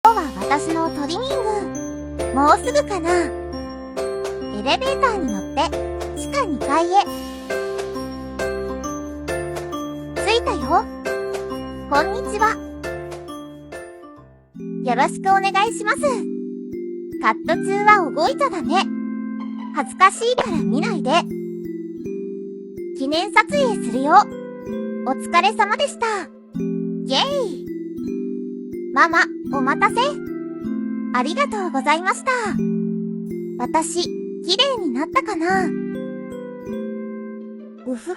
今日は私のトリミング。もうすぐかな。エレベーターに乗って地下2階へ。着いたよ。こんにちは。よろしくお願いします。カット中は動いちゃダメ。恥ずかしいから見ないで。記念撮影するよ。お疲れ様でした。イェイ。ママ、お待たせ。ありがとうございました。私、綺麗になったかな？うふふ。